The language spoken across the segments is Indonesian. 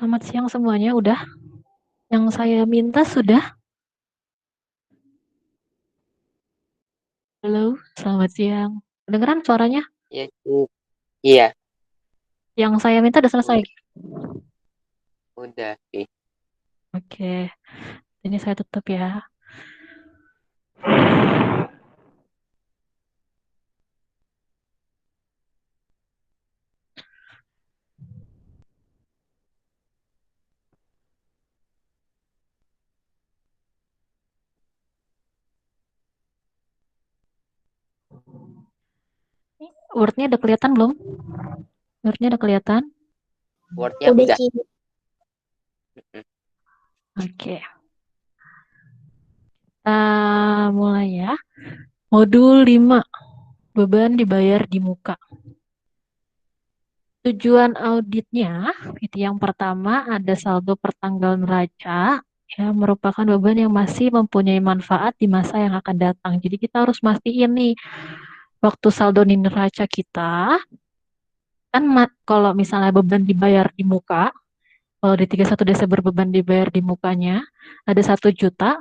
Selamat siang semuanya, udah? Yang saya minta sudah? Halo, selamat siang. Kedengeran suaranya? Iya, iya, Yang saya minta udah selesai. udah sih. Oke, ini saya tutup ya. Wordnya udah kelihatan belum? Wordnya udah kelihatan? Wordnya udah. Mm-mm. Oke, kita mulai ya. Modul 5, beban dibayar di muka. Tujuan auditnya, itu yang pertama ada saldo pertanggal neraca, yang merupakan beban yang masih mempunyai manfaat di masa yang akan datang. Jadi kita harus mastiin nih, waktu saldo neraca kita, kan kalau misalnya beban dibayar di muka, kalau di 31 Desember beban dibayar di mukanya, ada 1 juta,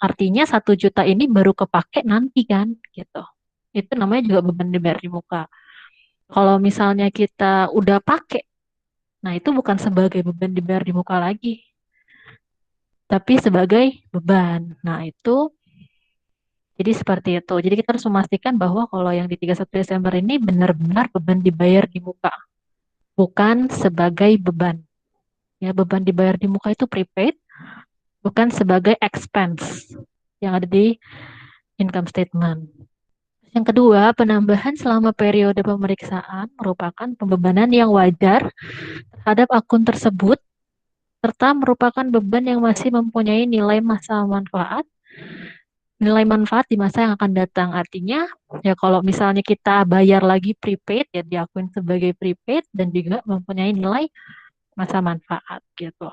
artinya 1 juta ini baru kepake nanti kan, gitu. Itu namanya juga beban dibayar di muka. Kalau misalnya kita udah pakai, nah itu bukan sebagai beban dibayar di muka lagi, tapi sebagai beban. Nah itu, jadi seperti itu. Jadi kita harus memastikan bahwa kalau yang di 31 Desember ini benar-benar beban dibayar di muka, bukan sebagai beban. Ya, beban dibayar di muka itu prepaid, bukan sebagai expense yang ada di income statement. Yang kedua, penambahan selama periode pemeriksaan merupakan pembebanan yang wajar terhadap akun tersebut, serta merupakan beban yang masih mempunyai nilai manfaat di masa yang akan datang. Artinya, ya kalau misalnya kita bayar lagi prepaid, ya diakuin sebagai prepaid dan juga mempunyai nilai masa manfaat gitu.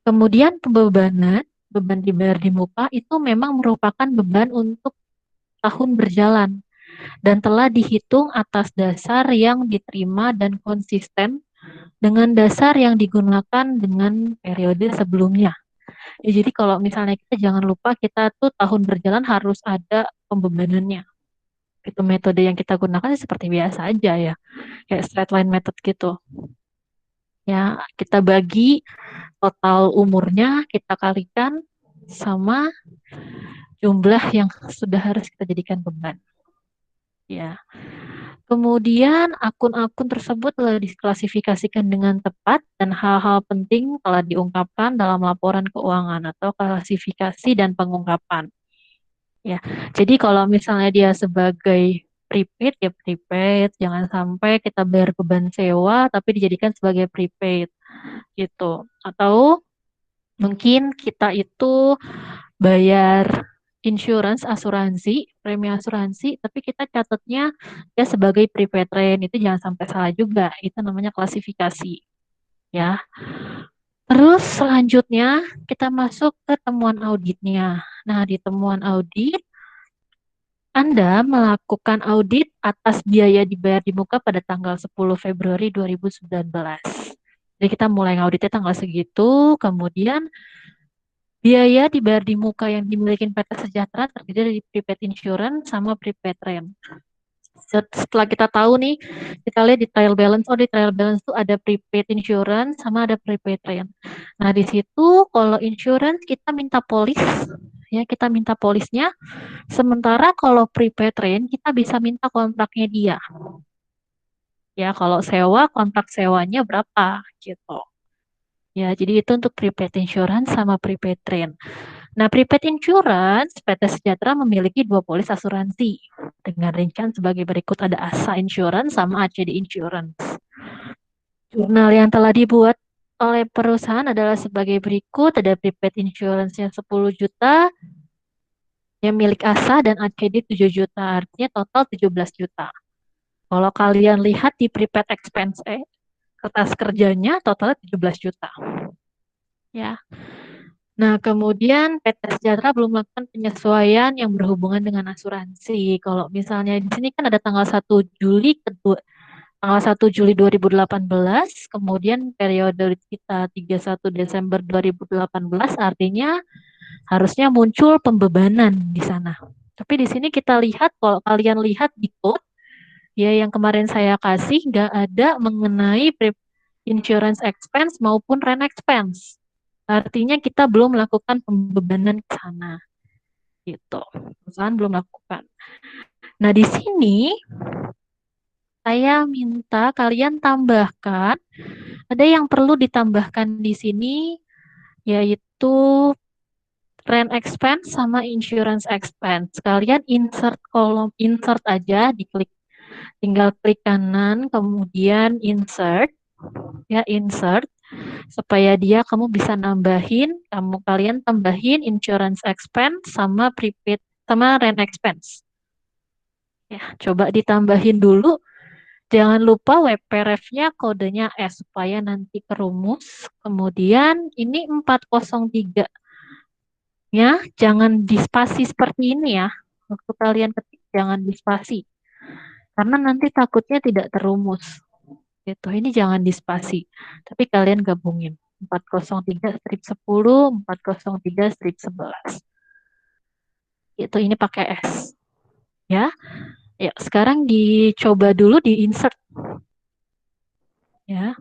Kemudian pembebanan, beban dibayar di muka itu memang merupakan beban untuk tahun berjalan dan telah dihitung atas dasar yang diterima dan konsisten dengan dasar yang digunakan dengan periode sebelumnya. Ya, jadi kalau misalnya kita jangan lupa kita tuh tahun berjalan harus ada pembebanannya. Itu metode yang kita gunakan seperti biasa aja ya, kayak straight line method gitu. Ya, kita bagi total umurnya, kita kalikan sama jumlah yang sudah harus kita jadikan beban. Ya. Kemudian akun-akun tersebut telah diklasifikasikan dengan tepat dan hal-hal penting telah diungkapkan dalam laporan keuangan atau klasifikasi dan pengungkapan. Ya. Jadi kalau misalnya dia sebagai prepaid ya prepaid, jangan sampai kita bayar beban sewa tapi dijadikan sebagai prepaid gitu. Atau mungkin kita itu bayar insurance asuransi, premi asuransi, tapi kita catatnya ya sebagai prepaid train. Itu jangan sampai salah juga. Itu namanya klasifikasi, ya. Terus selanjutnya kita masuk ke temuan auditnya. Nah, di temuan audit Anda melakukan audit atas biaya dibayar di muka pada tanggal 10 Februari 2019. Jadi kita mulai ngauditnya tanggal segitu, kemudian biaya dibayar di muka yang dimiliki PT Sejahtera terdiri dari prepaid insurance sama prepaid rent. Setelah kita tahu nih, kita lihat di trial balance. Oh, di trial balance tuh ada prepaid insurance sama ada prepaid rent. Nah, di situ kalau insurance kita minta polis, ya kita minta polisnya. Sementara kalau prepaid rent kita bisa minta kontraknya dia. Ya, kalau sewa kontrak sewanya berapa gitu. Ya, jadi itu untuk prepaid insurance sama prepaid rent. Nah, prepaid insurance, PT Sejahtera memiliki 2 polis asuransi dengan rincian sebagai berikut. Ada ASA Insurance sama ACD Insurance. Jurnal yang telah dibuat oleh perusahaan adalah sebagai berikut. Ada prepaid insurance yang 10 juta, yang milik ASA dan ACD 7 juta. Artinya total 17 juta. Kalau kalian lihat di prepaid expense, kertas kerjanya totalnya 17 juta. Ya. Nah, kemudian PT Sejahtera belum melakukan penyesuaian yang berhubungan dengan asuransi. Kalau misalnya di sini kan ada tanggal 1 Juli tanggal 1 Juli 2018, kemudian periode kita 31 Desember 2018, artinya harusnya muncul pembebanan di sana. Tapi di sini kita lihat, kalau kalian lihat di code, ya yang kemarin saya kasih, nggak ada mengenai insurance expense maupun rent expense. Artinya kita belum melakukan pembebanan ke sana. Gitu. Perusahaan belum melakukan. Nah, di sini saya minta kalian tambahkan, ada yang perlu ditambahkan di sini, yaitu rent expense sama insurance expense. Kalian insert kolom insert aja, tinggal klik kanan, kemudian insert, ya insert, supaya dia kamu bisa nambahin, kalian tambahin insurance expense sama prepaid sama rent expense. Ya, coba ditambahin dulu. Jangan lupa WPREF-nya kodenya S supaya nanti kerumus. Kemudian ini 403 ya, jangan dispasi seperti ini ya. Waktu kalian ketik jangan dispasi. Karena nanti takutnya tidak terumus. Gitu. Ini jangan dispasi. Tapi kalian gabungin. 403 strip 10, 403 strip 11. Itu ini pakai S. Ya. Ya, sekarang dicoba dulu di insert. Ya.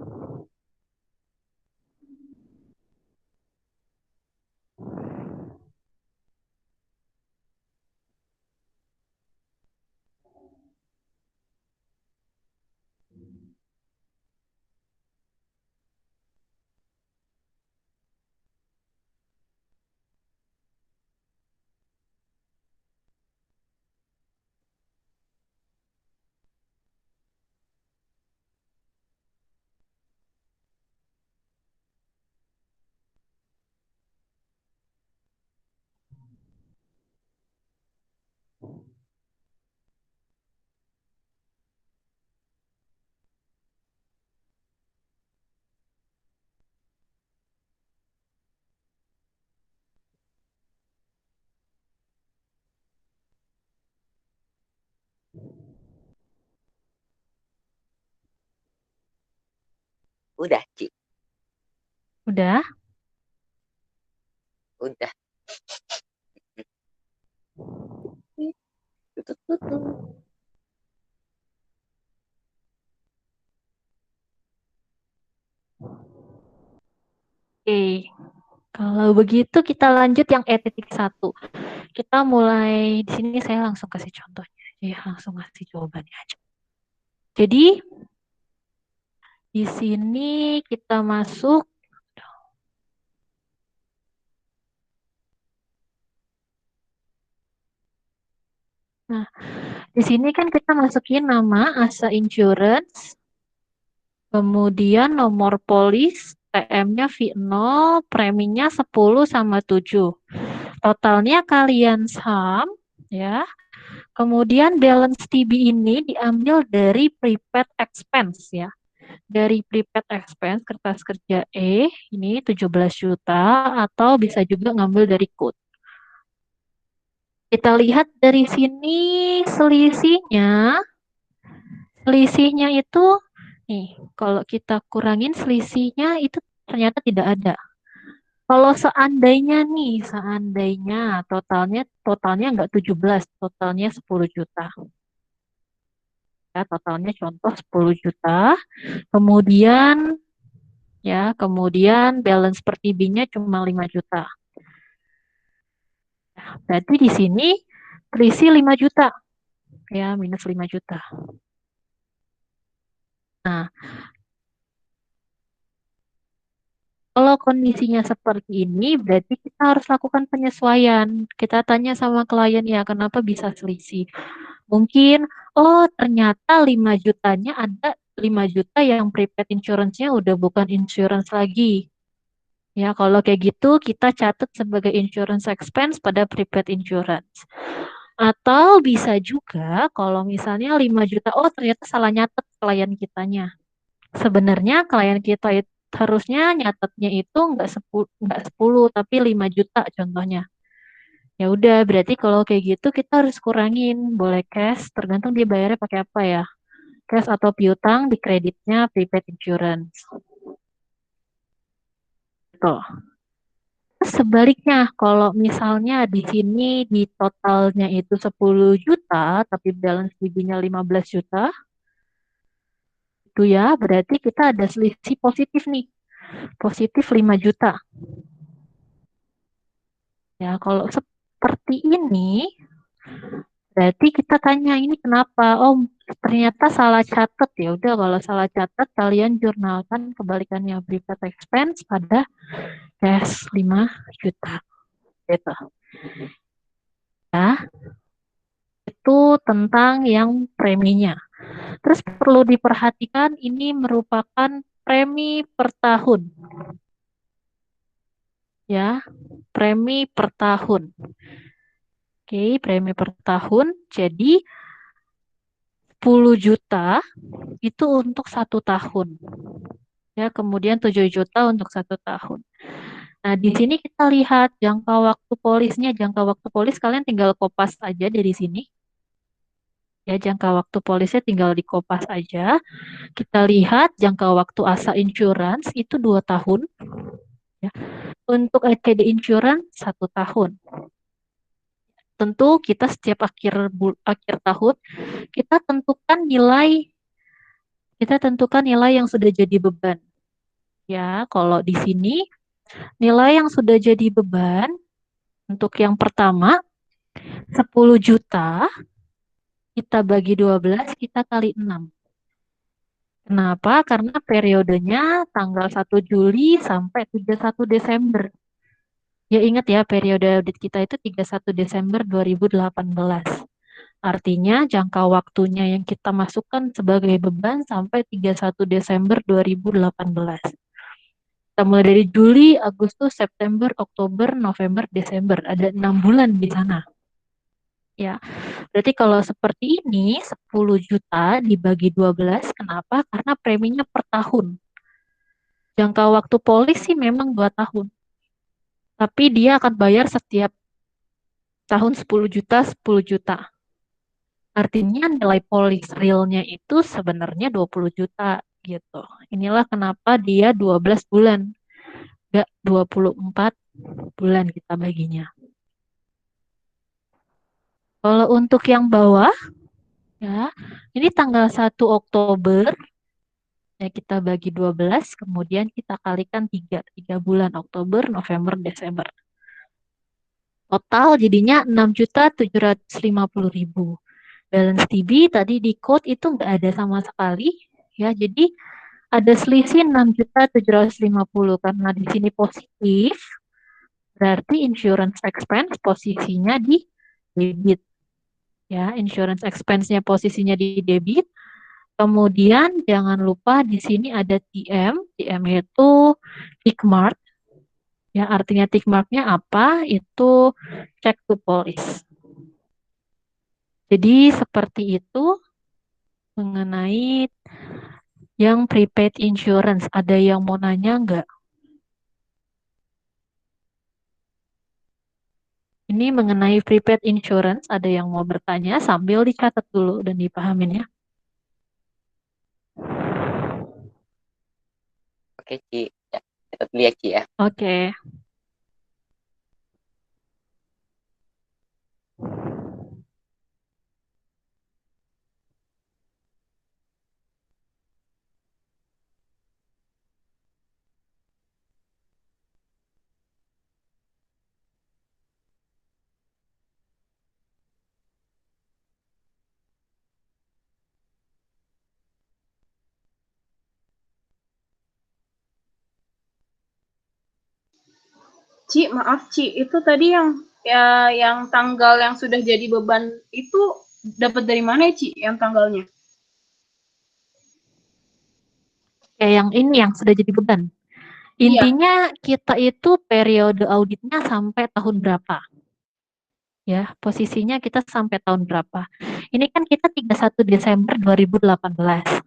Udah, Ci. Udah. Udah. Oke. Kalau begitu kita lanjut yang E.1. Kita mulai di sini saya langsung kasih contohnya. Ya, langsung kasih jawabannya aja. Jadi di sini kita masuk. Nah, di sini kan kita masukin nama Asa Insurance, kemudian nomor polis, TM-nya V0, preminya 10 sama 7. Totalnya kalian sum, ya. Kemudian balance TB ini diambil dari prepaid expense, ya. Dari prepaid expense kertas kerja ini 17 juta, atau bisa juga ngambil dari code. Kita lihat dari sini selisihnya. Selisihnya itu nih, kalau kita kurangin selisihnya itu ternyata tidak ada. Kalau seandainya totalnya nggak 17, totalnya 10 juta. Ya, totalnya contoh 10 juta. Kemudian balance per TB-nya cuma 5 juta. Nah, berarti di sini terisi 5 juta. Ya, minus 5 juta. Nah, kalau kondisinya seperti ini, berarti kita harus lakukan penyesuaian. Kita tanya sama klien ya, kenapa bisa selisih. Mungkin, oh ternyata 5 jutanya ada 5 juta yang prepaid insurance-nya udah bukan insurance lagi. Ya, kalau kayak gitu kita catat sebagai insurance expense pada prepaid insurance. Atau bisa juga kalau misalnya 5 juta, oh ternyata salah nyatet klien kitanya. Sebenarnya klien kita itu harusnya nyatetnya itu nggak 10 tapi 5 juta contohnya. Ya udah, berarti kalau kayak gitu kita harus kurangin, boleh cash, tergantung dia bayarnya pakai apa ya. cash atau piutang, di kreditnya prepaid insurance. Gitu. Terus sebaliknya, kalau misalnya di sini di totalnya itu 10 juta, tapi balance DB-nya 15 juta, itu ya berarti kita ada selisih positif nih, positif 5 juta. Ya, kalau seperti ini, berarti kita tanya ini kenapa? Oh, ternyata salah catat ya. Udah kalau salah catat kalian jurnalkan kebalikannya prepaid expense pada cash 5 juta. Gitu. Ya, itu tentang yang preminya. Terus perlu diperhatikan ini merupakan premi per tahun. Ya, premi per tahun. Oke, premi per tahun. Jadi 10 juta itu untuk 1 tahun. Ya, kemudian 7 juta untuk 1 tahun. Nah, di sini kita lihat jangka waktu polisnya. Jangka waktu polis kalian tinggal kopas aja dari sini. Ya, jangka waktu polisnya tinggal dikopas aja. Kita lihat jangka waktu asa insurance itu 2 tahun. Ya. Untuk LKD insurance 1 tahun. Tentu kita setiap akhir tahun kita tentukan nilai yang sudah jadi beban. Ya, kalau di sini nilai yang sudah jadi beban untuk yang pertama 10 juta kita bagi 12 kita kali 6. Kenapa? Karena periodenya tanggal 1 Juli sampai 31 Desember. Ya ingat ya, periode audit kita itu 31 Desember 2018. Artinya jangka waktunya yang kita masukkan sebagai beban sampai 31 Desember 2018. Kita mulai dari Juli, Agustus, September, Oktober, November, Desember. Ada 6 bulan di sana. Ya, berarti kalau seperti ini 10 juta dibagi 12, kenapa? Karena preminya per tahun. Jangka waktu polis sih memang 2 tahun. Tapi dia akan bayar setiap tahun 10 juta, 10 juta. Artinya nilai polis realnya itu sebenarnya 20 juta gitu. Inilah kenapa dia 12 bulan, enggak 24 bulan kita baginya. Kalau untuk yang bawah, ya, ini tanggal 1 Oktober, ya kita bagi 12, kemudian kita kalikan 3 bulan Oktober, November, Desember. Total jadinya 6.750.000. Balance TB tadi di code itu nggak ada sama sekali, ya. Jadi ada selisih 6.750 karena di sini positif, berarti insurance expense posisinya di debit. Ya, insurance expense-nya posisinya di debit. Kemudian jangan lupa di sini ada TM. TM itu tick mark. Ya, artinya tick mark-nya apa? Itu check to police. Jadi seperti itu mengenai yang prepaid insurance. Ada yang mau nanya nggak? Ini mengenai prepaid insurance, ada yang mau bertanya sambil dicatat dulu dan dipahamin ya. Oke, Ci. Ya, catat dulu ya, Ci ya. Oke. Ci, maaf Ci, itu tadi yang tanggal yang sudah jadi beban itu dapat dari mana ya, Ci, yang tanggalnya? Kayak yang ini yang sudah jadi beban. Iya. Intinya kita itu periode auditnya sampai tahun berapa? Ya, posisinya kita sampai tahun berapa? Ini kan kita 31 Desember 2018.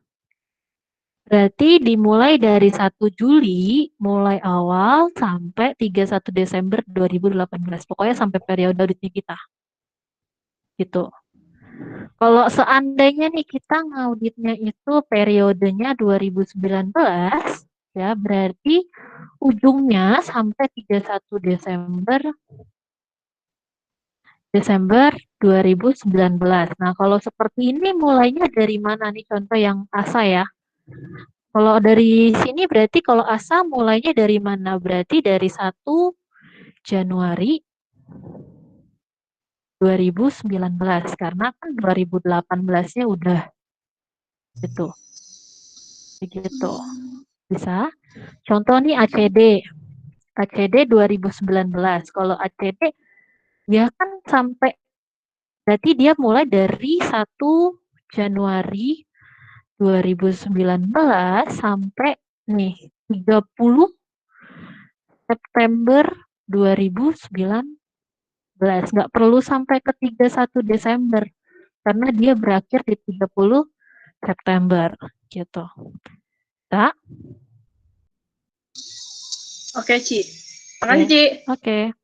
Berarti dimulai dari 1 Juli, mulai awal sampai 31 Desember 2018. Pokoknya sampai periode auditnya kita. Gitu. Kalau seandainya nih kita ngauditnya itu periodenya 2019, ya berarti ujungnya sampai 31 Desember Desember 2019. Nah, kalau seperti ini mulainya dari mana nih contoh yang ASA ya? Kalau dari sini berarti kalau ASA mulainya dari mana? Berarti dari 1 Januari 2019 karena kan 2018-nya udah gitu. Begitu. Bisa. Contoh nih ACD. ACD 2019. Kalau ACD dia kan sampai berarti dia mulai dari 1 Januari 2019 sampai nih 30 September 2019. Nggak perlu sampai ke 31 Desember karena dia berakhir di 30 September gitu. Tak? Oke, Ci. Makasih, Ci. Oke.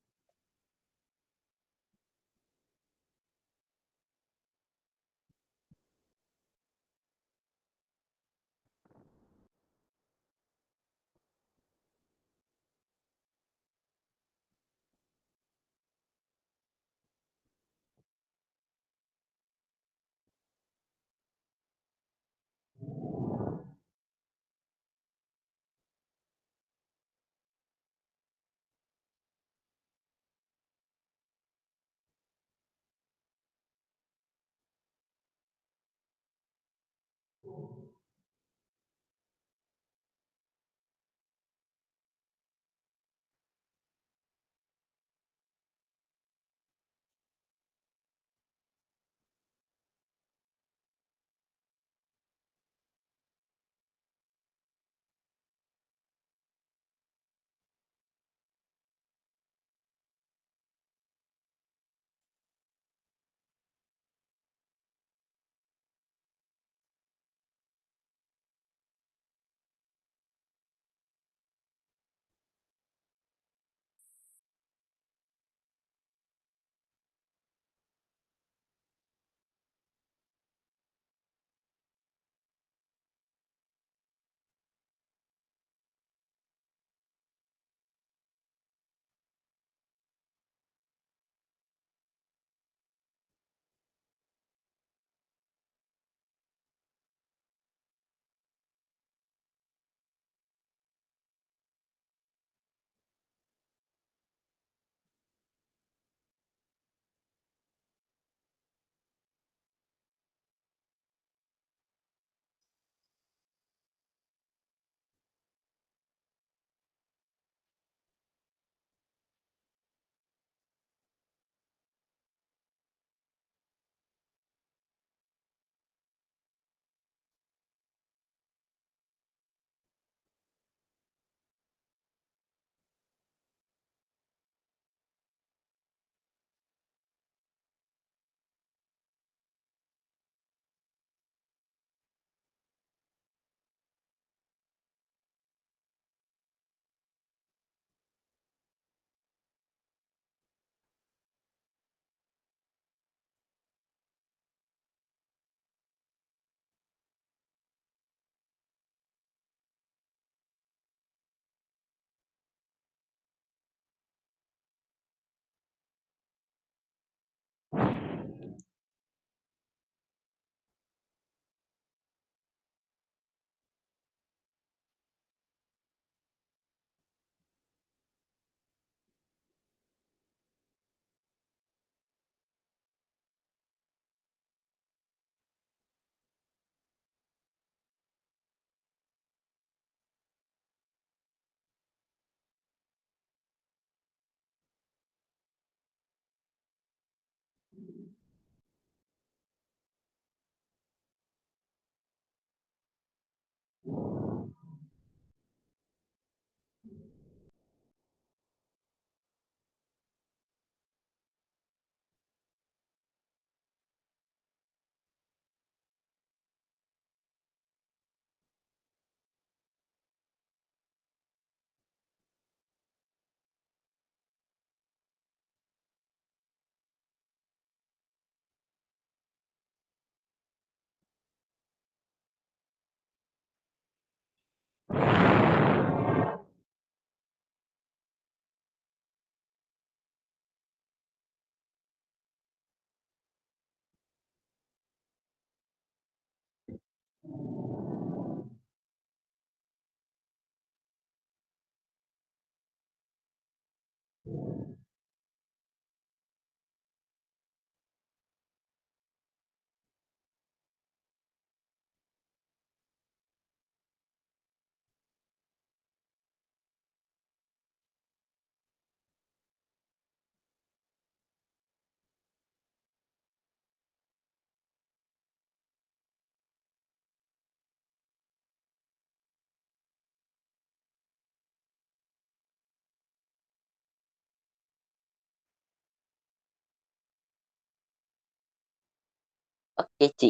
Oke, Ci.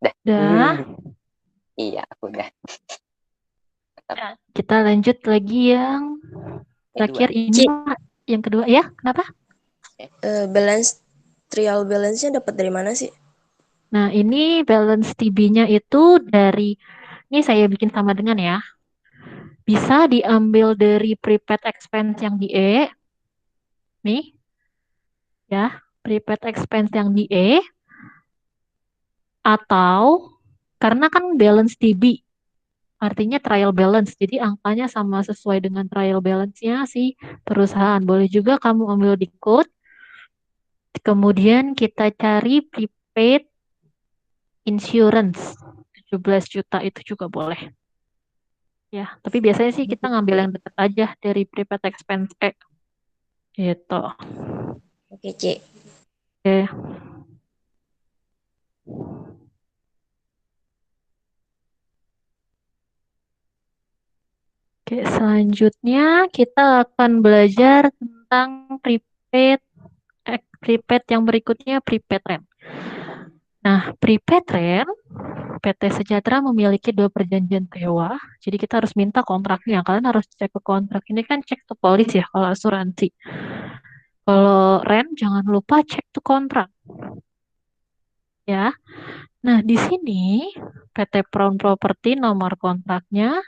Dah. Udah. Iya, aku udah. Ya, kita lanjut lagi yang terakhir Kedua. ini, Ci, Mak. Yang kedua ya, kenapa? trial balance-nya dapat dari mana sih? Nah, ini balance TB-nya itu dari, ini saya bikin sama dengan ya. Bisa diambil dari prepaid expense yang di E, nih, ya, prepaid expense yang di E, atau karena kan balance TB, artinya trial balance, jadi angkanya sama sesuai dengan trial balance-nya si perusahaan. Boleh juga kamu ambil di code, kemudian kita cari prepaid insurance 17 juta itu juga boleh. Ya, tapi biasanya sih kita ngambil yang dekat aja dari prepaid expense gitu. Oke, Ci. Oke. Oke, selanjutnya kita akan belajar tentang prepaid yang berikutnya prepaid rent. Nah, prepaid rent PT Sejahtera memiliki 2 perjanjian sewa. Jadi kita harus minta kontraknya. Kalian harus cek ke kontrak. Ini kan cek to polis ya kalau asuransi. Kalau rent jangan lupa cek to kontrak. Ya. Nah, di sini PT Crown Property nomor kontraknya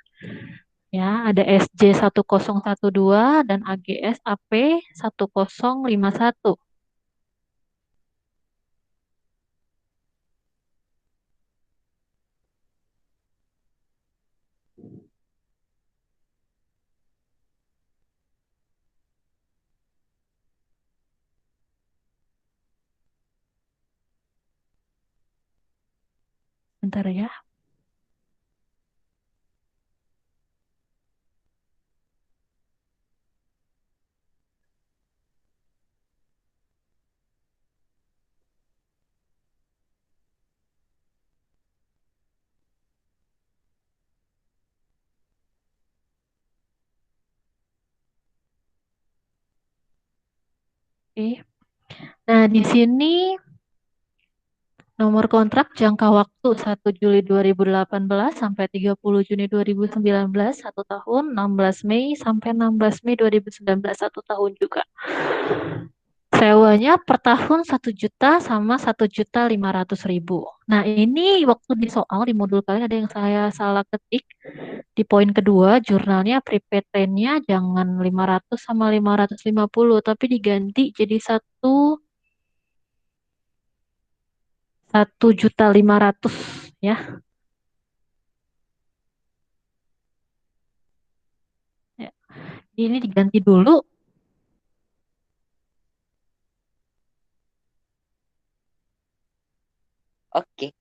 ya ada SJ 1012 dan AGS AP 1051. Bentar ya. Oke. Nah, di sini nomor kontrak jangka waktu 1 Juli 2018 sampai 30 Juni 2019, 1 tahun, 16 Mei sampai 16 Mei 2019, 1 tahun juga. Sewanya per tahun 1 juta sama 1.500.000. Nah, ini waktu di soal di modul kalian ada yang saya salah ketik. Di poin kedua, jurnalnya prepaid rent-nya jangan 500 sama 550, tapi diganti jadi 1.500.000 ya. Ya. Ini diganti dulu. Oke.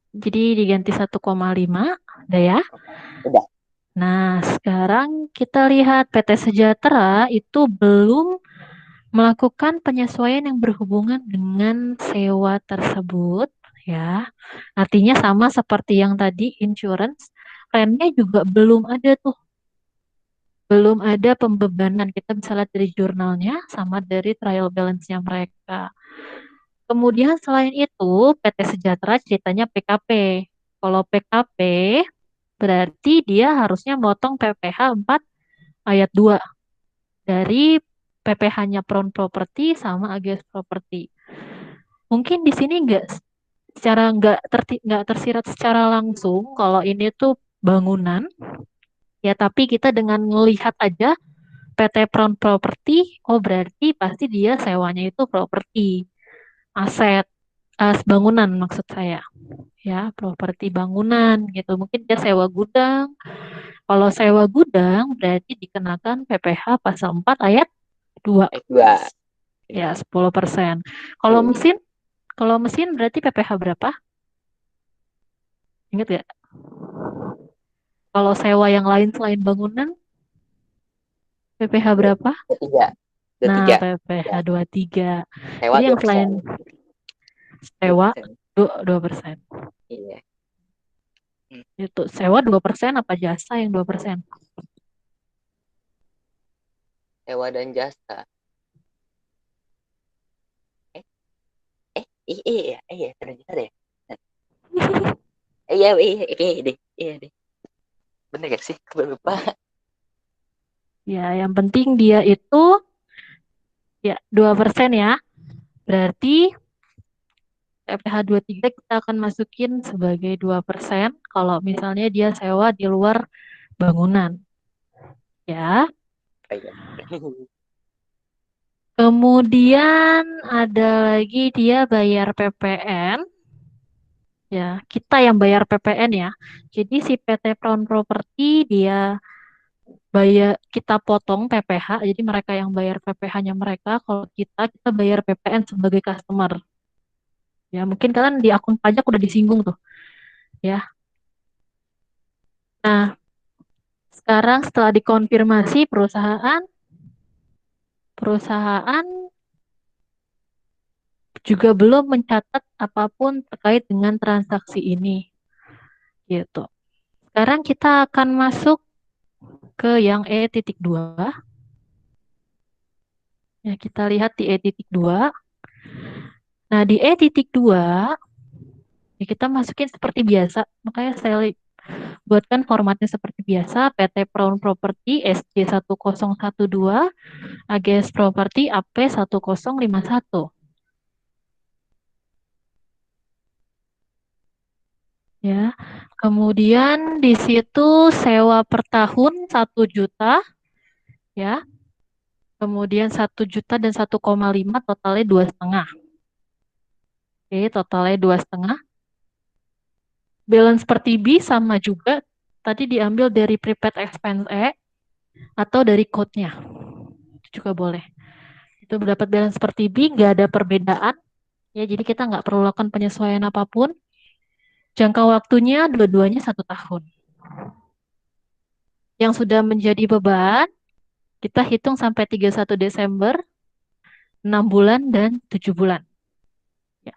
Jadi diganti 1,5, udah ya. Udah. Nah, sekarang kita lihat PT Sejahtera itu belum melakukan penyesuaian yang berhubungan dengan sewa tersebut, ya. Artinya sama seperti yang tadi insurance, rentnya juga belum ada tuh, belum ada pembebanan. Kita bisa lihat dari jurnalnya sama dari trial balance-nya mereka. Kemudian selain itu, PT Sejahtera ceritanya PKP. Kalau PKP berarti dia harusnya motong PPh 4 ayat 2 dari PPh-nya Crown Property sama AGS Property. Mungkin di sini nggak tersirat secara langsung kalau ini tuh bangunan, ya, tapi kita dengan melihat aja PT Crown Property, oh berarti pasti dia sewanya itu properti, aset, bangunan maksud saya, ya, properti bangunan gitu. Mungkin dia sewa gudang. Kalau sewa gudang berarti dikenakan PPh pasal 4 ayat 2, Dua. ya 10%. Kalau mesin berarti PPh berapa? Ingat gak? Kalau sewa yang lain selain bangunan, PPh berapa? Ketiga. Nah, Ketiga. PPh 23. Sewa Jadi yang 2%. selain 2%. sewa 2%. Iya. Itu sewa 2% apa jasa yang 2%? Sewa dan jasa. Iya, 3 juta deh. Iya deh. Iya deh. Bener gak sih? Gue lupa. Ya, yang penting dia itu ya 2% ya. Berarti PPh 23 kita akan masukin sebagai 2% kalau misalnya dia sewa di luar bangunan. Ya. Oh, iya. Kemudian ada lagi dia bayar PPN. Ya, kita yang bayar PPN ya. Jadi si PT Crown Property dia bayar, kita potong PPh, jadi mereka yang bayar PPh-nya mereka, kalau kita bayar PPN sebagai customer. Ya, mungkin kalian di akun pajak udah disinggung tuh, ya. Nah, sekarang setelah dikonfirmasi perusahaan juga belum mencatat apapun terkait dengan transaksi ini, gitu. Sekarang kita akan masuk ke yang E.2. Ya, kita lihat di E.2. Nah, di E.2 ya kita masukin seperti biasa. Makanya saya buatkan formatnya seperti biasa. PT Crown Property SC1012 AGS Property AP1051. Ya. Kemudian di situ sewa per tahun 1 juta ya. Kemudian 1 juta dan 1,5 totalnya 2,5. Oke, totalnya 2,5. Balance per TB sama juga. Tadi diambil dari prepaid expense atau dari code-nya. Itu juga boleh. Itu dapat balance per TB, nggak ada perbedaan. Ya, jadi kita nggak perlu lakukan penyesuaian apapun. Jangka waktunya dua-duanya 1 tahun. Yang sudah menjadi beban, kita hitung sampai 31 Desember, 6 bulan dan 7 bulan. Ya.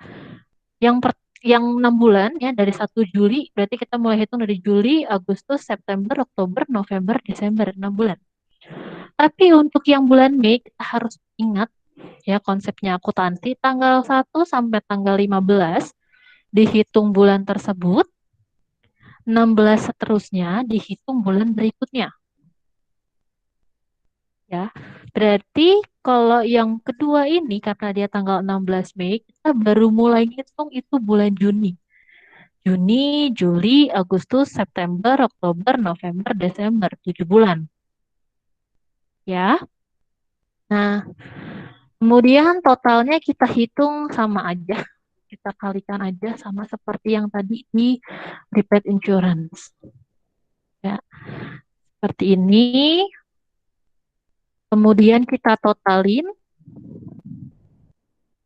Yang 6 bulan ya dari 1 Juli, berarti kita mulai hitung dari Juli, Agustus, September, Oktober, November, Desember, 6 bulan. Tapi untuk yang bulan Mei, kita harus ingat ya konsepnya akuntansi, tanggal 1 sampai tanggal 15 dihitung bulan tersebut, 16 seterusnya dihitung bulan berikutnya. Ya, berarti kalau yang kedua ini karena dia tanggal 16 Mei, kita baru mulai hitung itu bulan Juni. Juni, Juli, Agustus, September, Oktober, November, Desember, 7 bulan. Ya. Nah, kemudian totalnya kita hitung sama aja. Kita kalikan aja sama seperti yang tadi di prepaid insurance. Ya, seperti ini. Kemudian kita totalin.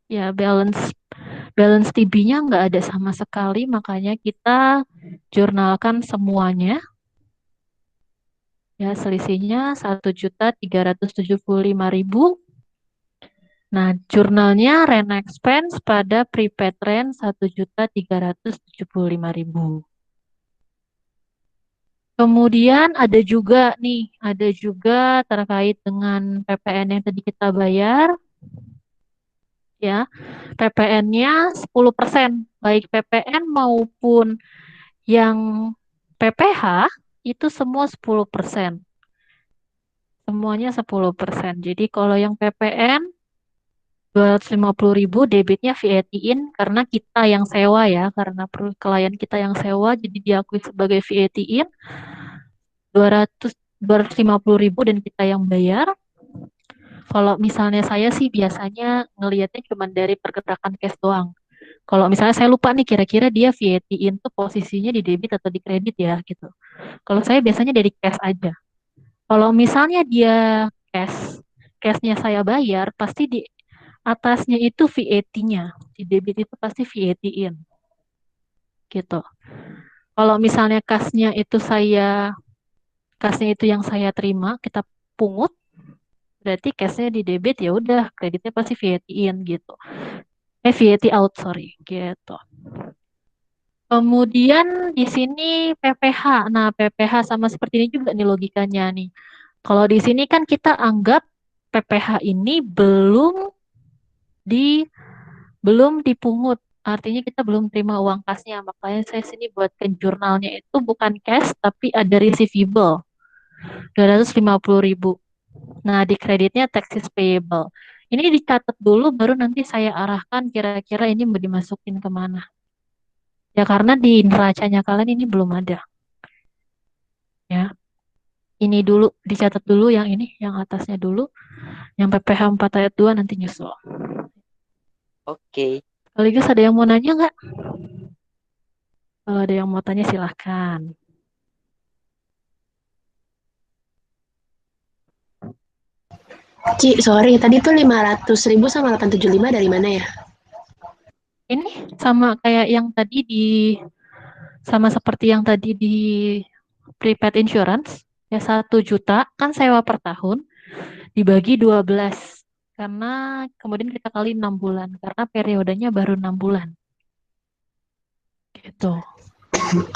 Ya, balance TB-nya nggak ada sama sekali, makanya kita jurnalkan semuanya. Ya, selisihnya 1.375.000. Nah, jurnalnya rent expense pada prepaid rent 1.375.000. Kemudian ada juga terkait dengan PPN yang tadi kita bayar. Ya, PPN-nya 10%, baik PPN maupun yang PPh itu semua 10%. Semuanya 10%. Jadi kalau yang PPN 250.000 debitnya VAT-in karena kita yang sewa ya, karena klien kita yang sewa jadi diakui sebagai VAT-in 250.000 dan kita yang bayar. Kalau misalnya saya sih biasanya ngelihatnya cuma dari pergerakan cash doang. Kalau misalnya saya lupa nih kira-kira dia VAT-in tuh posisinya di debit atau di kredit ya gitu. Kalau saya biasanya dari cash aja. Kalau misalnya dia cashnya saya bayar, pasti di atasnya itu VAT-nya. Di debit itu pasti VAT-in. Gitu. Kalau misalnya cashnya itu yang saya terima, kita pungut, berarti cashnya di debit ya udah, kreditnya pasti VAT-in gitu. VAT out, sorry, gitu. Kemudian di sini PPh. Nah, PPh sama seperti ini juga nih logikanya nih. Kalau di sini kan kita anggap PPh ini belum belum dipungut. Artinya kita belum terima uang kasnya. Makanya saya sini buatkan jurnalnya itu bukan cash, tapi ada receivable, 250.000. Nah, di kreditnya taxes payable. Ini dicatat dulu, baru nanti saya arahkan kira-kira ini mau dimasukin kemana. Ya, karena di neracanya kalian ini belum ada. Ya, ini dulu, dicatat dulu yang ini, yang atasnya dulu. Yang PPh 4 ayat 2 nanti nyusul. Oke. Sekaligus ada yang mau nanya nggak? Kalau ada yang mau tanya silahkan. Ci, sorry, tadi tuh 500.000 sama 875 dari mana ya? Ini sama kayak yang tadi sama seperti yang tadi di prepaid insurance, ya 1 juta kan sewa per tahun, dibagi 12. Karena kemudian kita kali 6 bulan, karena periodenya baru 6 bulan. Gitu.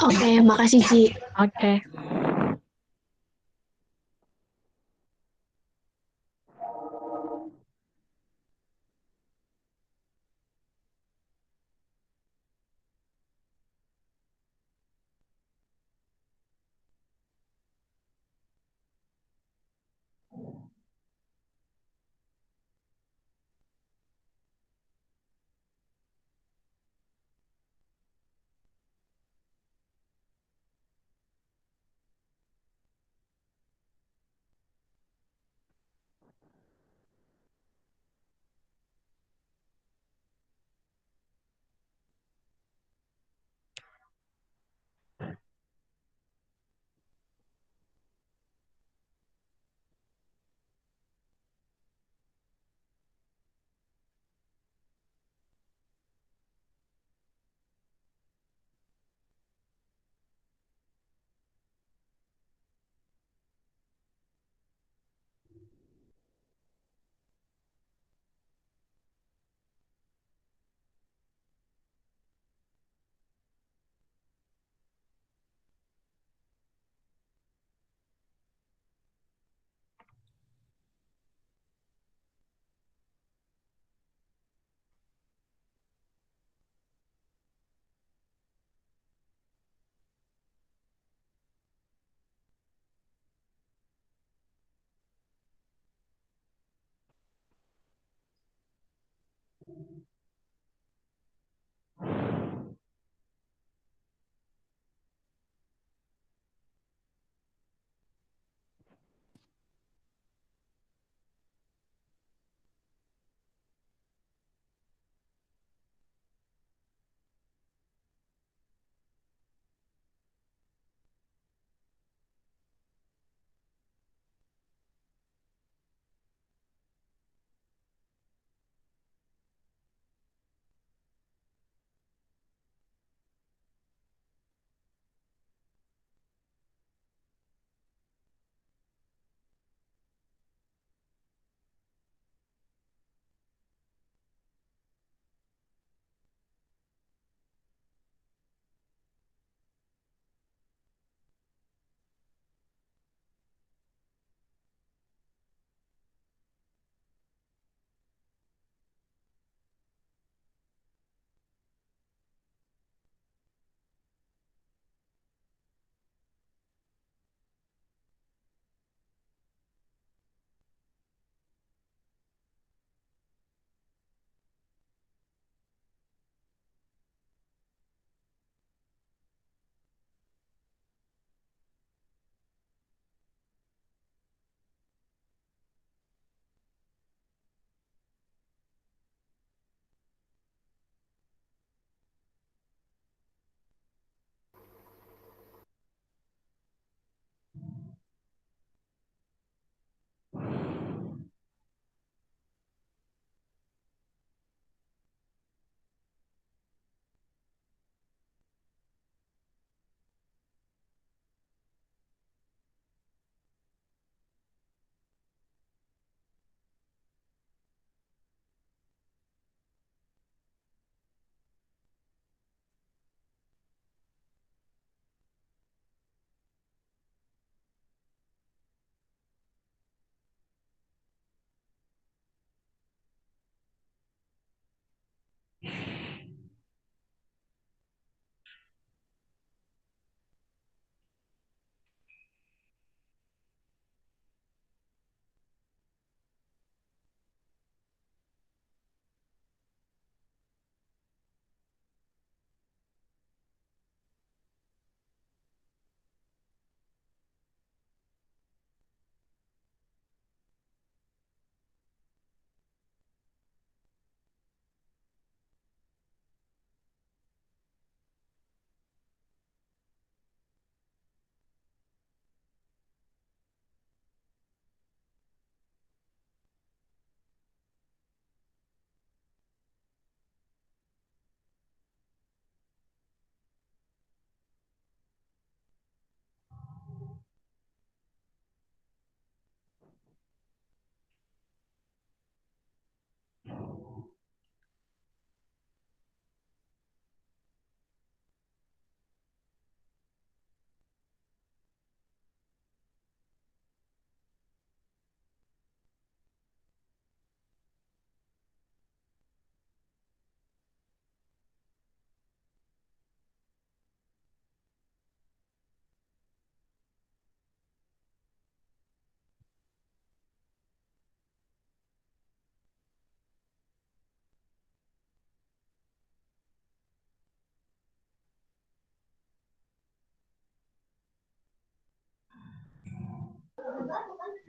Oke, makasih Ci. Oke.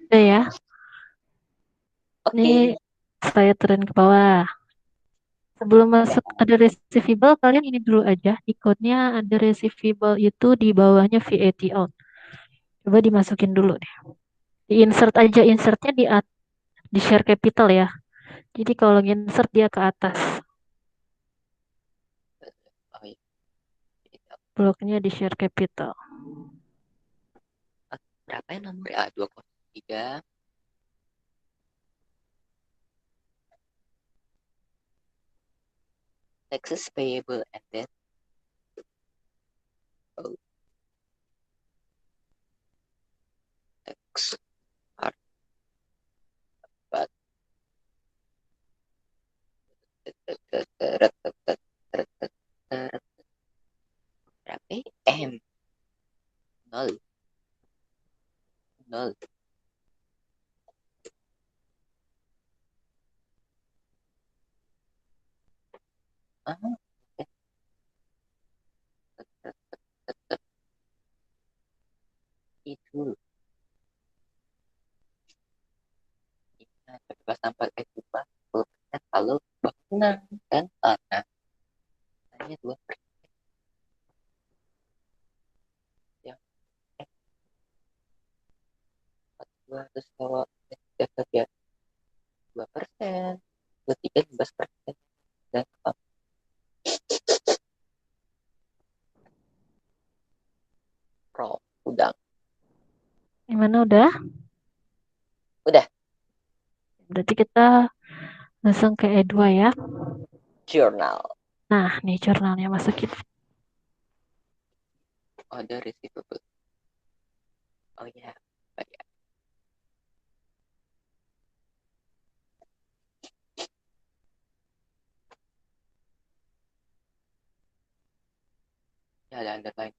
Udah ya. Oke. Ini saya turun ke bawah. Sebelum masuk ada receivable, kalian ini dulu aja. Ikutnya ada receivable itu di bawahnya VAT out. Coba dimasukin dulu deh. Di insert aja, insertnya di share capital ya. Jadi kalau insert dia ke atas. Oh iya. Bloknya di share capital. Berapa ya nomornya? 203. Taxes payable and debt. Oh, tax part. But berapa? M. Nol. Nol. Ah, itu. Nah, bebas sampai coba 10% kalau bangunan kan tanah hanya 2%, yang dua terus kalau dapat ya 2%, 23 15%, dan pro udang. Gimana udah? Udah. Berarti kita langsung ke E2 ya. Journal. Nah, nih jurnalnya masukin. Order receivable. Oh ya, oh ya. Ya ada underline.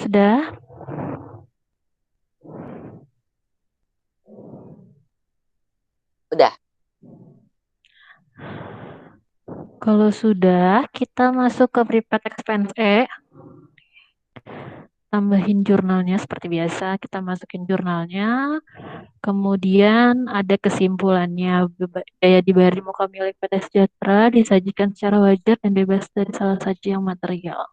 Sudah? Udah. Kalau sudah, kita masuk ke prepaid expense E. Tambahin jurnalnya seperti biasa. Kita masukin jurnalnya. Kemudian ada kesimpulannya. Daya dibayar di muka milik PT Sejahtera disajikan secara wajar dan bebas dari salah satu yang material.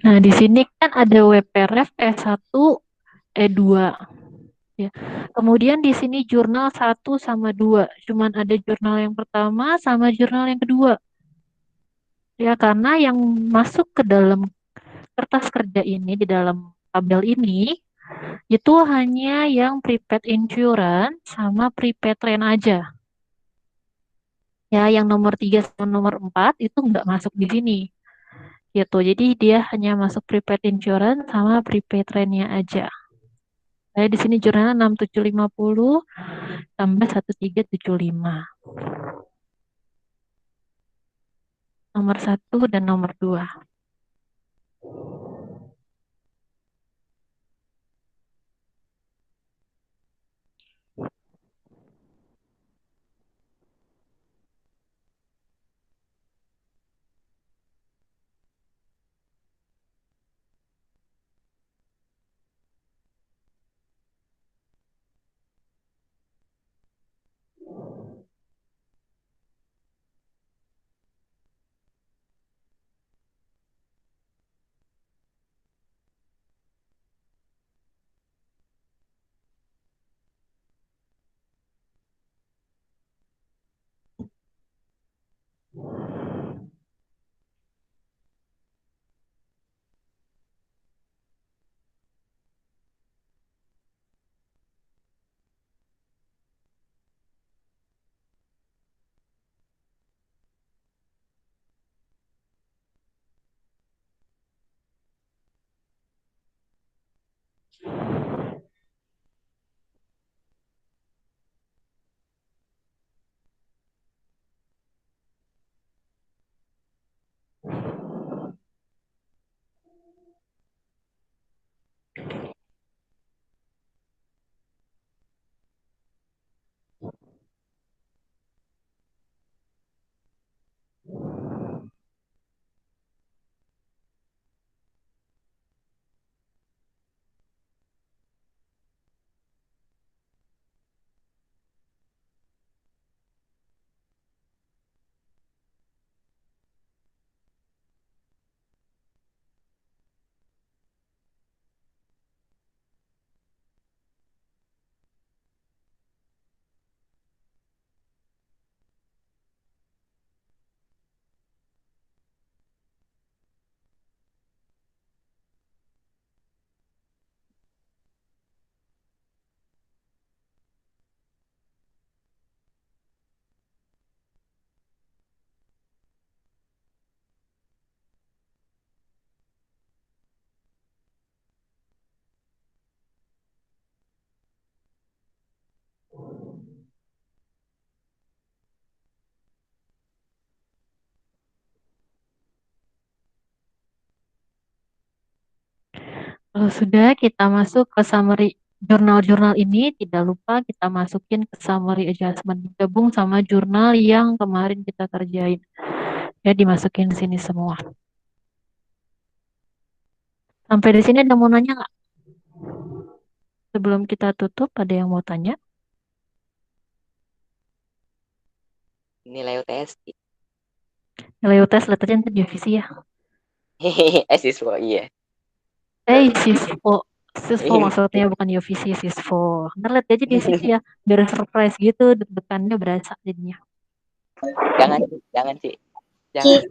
Nah, di sini kan ada WPREF E1, E2. Ya. Kemudian di sini jurnal 1 sama 2. Cuman ada jurnal yang pertama sama jurnal yang kedua. Ya, karena yang masuk ke dalam kertas kerja ini, di dalam tabel ini, itu hanya yang prepaid insurance sama prepaid rent aja. Ya, yang nomor 3 sama nomor 4 itu nggak masuk di sini. Gitu. Jadi dia hanya masuk prepaid insurance sama prepaid rent-nya aja. Saya di sini jurnalnya 6750 tambah 1375. Nomor 1 dan nomor 2. Kalau sudah kita masuk ke summary jurnal-jurnal ini, tidak lupa kita masukin ke summary adjustment. Gabung sama jurnal yang kemarin kita kerjain. Ya, dimasukin sini semua. Sampai di sini ada mau nanya nggak? Sebelum kita tutup, ada yang mau tanya? Nilai UTS. Nilai UTS lihat aja nanti di divisi ya. Siswa, iya. Sisfo. Sisfo maksudnya bukan divisi, sisfo. Ntar lihat aja di situ ya. Biar surprise gitu, deg-degannya berasa jadinya. Jangan sih. Ci,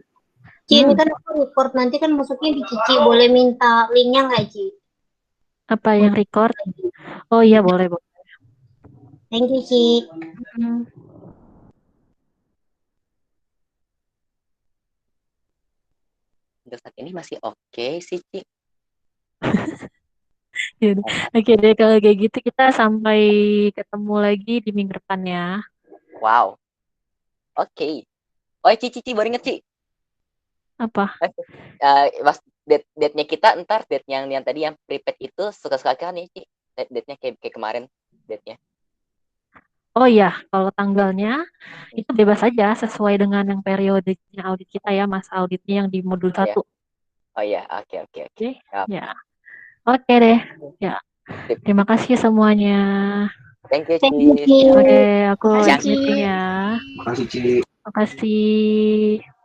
ini kan aku record nanti kan masuknya di Cici. Boleh minta linknya nggak, Ci? Apa yang record? Oh iya, boleh. Thank you, Ci. Untuk saat ini masih oke sih, Ci. Oke deh, kalau kayak gitu kita sampai ketemu lagi di minggu depan ya. Wow. Oke. Oh, Ci, baru inget, Ci. Apa? Pas date-nya kita ntar date yang tadi yang prepaid itu suka-suka kan nih, Ci. Date-nya kayak kemarin date-nya. Oh iya, kalau tanggalnya itu bebas aja sesuai dengan yang periodenya audit kita ya, Mas, auditnya yang di modul 1. Oh iya, oke. Ya. Oke deh. Ya. Terima kasih semuanya. Thank you, Thank you, Ci. Ci. Oke, aku Makasih, Ci. meeting ya. Makasih, Ci. Makasih.